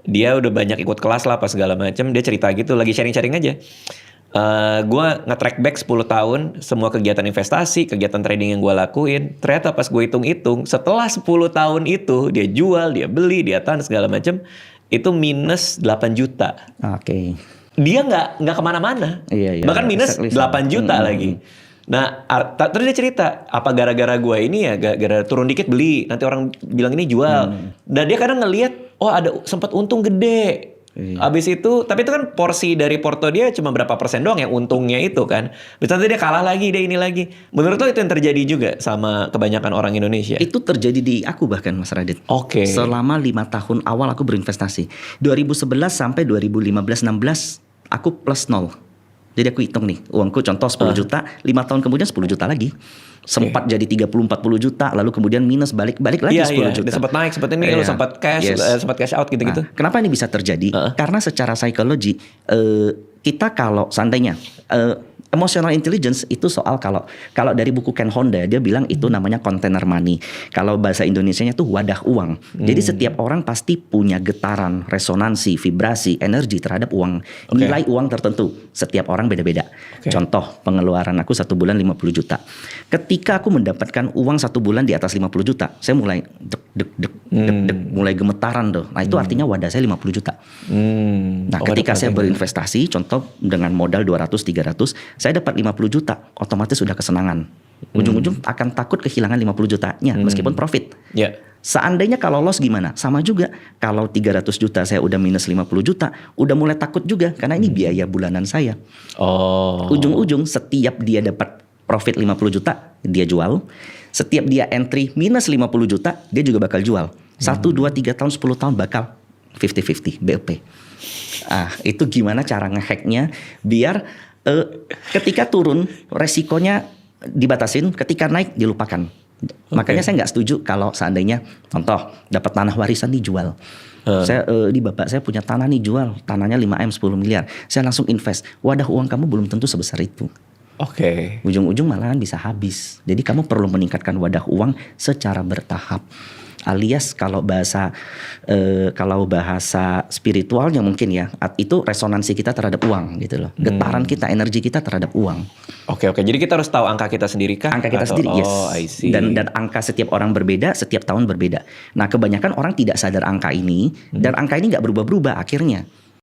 Dia udah banyak ikut kelas lah apa segala macam. Dia cerita gitu, lagi sharing-sharing aja. Gue nge-track back 10 tahun semua kegiatan investasi, kegiatan trading yang gue lakuin. Ternyata pas gue hitung-hitung, setelah 10 tahun itu dia jual, dia beli, dia tahan segala macam, itu minus 8 juta. Oke. Dia nggak kemana-mana. Iya, Bahkan minus exactly 8 juta lagi. Nah, terus dia cerita, apa gara-gara gue ini ya, gara-gara turun dikit beli, nanti orang bilang ini jual. Dan dia kadang ngelihat, oh ada sempat untung gede. Abis itu, tapi itu kan porsi dari porto dia cuma berapa persen doang yang untungnya itu kan. Bisa nanti dia kalah lagi, dia ini lagi. Menurut lo itu yang terjadi juga sama kebanyakan orang Indonesia? Itu terjadi di aku bahkan Mas Radit. Oke. Selama 5 tahun awal aku berinvestasi. 2011 sampai 2015-16 aku plus 0. Jadi aku hitung nih, uangku contoh 10 juta, 5 tahun kemudian 10 juta lagi. Sempat jadi 30-40 juta, lalu kemudian minus balik lagi 10 juta. Dia sempat naik, sempat ini, lalu sempat cash, sempat cash out gitu-gitu. Nah, kenapa ini bisa terjadi? Karena secara psikologi, kita kalau seandainya emotional intelligence itu soal kalau dari buku Ken Honda dia bilang itu namanya container money. Kalau bahasa Indonesianya tuh wadah uang. Jadi setiap orang pasti punya getaran, resonansi, vibrasi, energi terhadap uang. Nilai uang tertentu. Setiap orang beda-beda. Contoh, pengeluaran aku 1 bulan 50 juta. Ketika aku mendapatkan uang 1 bulan di atas 50 juta, saya mulai dek, mulai gemetaran tuh. Nah, itu artinya wadah saya 50 juta. Nah, ketika saya berinvestasi, contoh dengan modal 200-300, saya dapat 50 juta, otomatis sudah kesenangan. Ujung-ujung akan takut kehilangan 50 jutanya, meskipun profit. Seandainya kalau loss gimana? Sama juga. Kalau 300 juta saya udah minus 50 juta, udah mulai takut juga, karena ini biaya bulanan saya. Ujung-ujung setiap dia dapat profit 50 juta, dia jual. Setiap dia entry minus 50 juta, dia juga bakal jual. 1, 2, 3 tahun, 10 tahun bakal 50-50 BOP. Itu gimana cara ngehacknya biar ketika turun resikonya dibatasin, ketika naik dilupakan. Makanya saya nggak setuju kalau seandainya contoh dapat tanah warisan dijual. Saya di bapak saya punya tanah nih, jual tanahnya 5M 10 miliar. Saya langsung invest. Wadah uang kamu belum tentu sebesar itu. Ujung-ujung malahan bisa habis. Jadi kamu perlu meningkatkan wadah uang secara bertahap. Alias kalau bahasa spiritualnya mungkin ya, itu resonansi kita terhadap uang gitu loh. Getaran kita, energi kita terhadap uang. Oke. Jadi kita harus tahu angka kita sendiri kah? Angka kita sendiri, yes. I see. Dan angka setiap orang berbeda, setiap tahun berbeda. Nah, kebanyakan orang tidak sadar angka ini, dan angka ini nggak berubah-berubah akhirnya.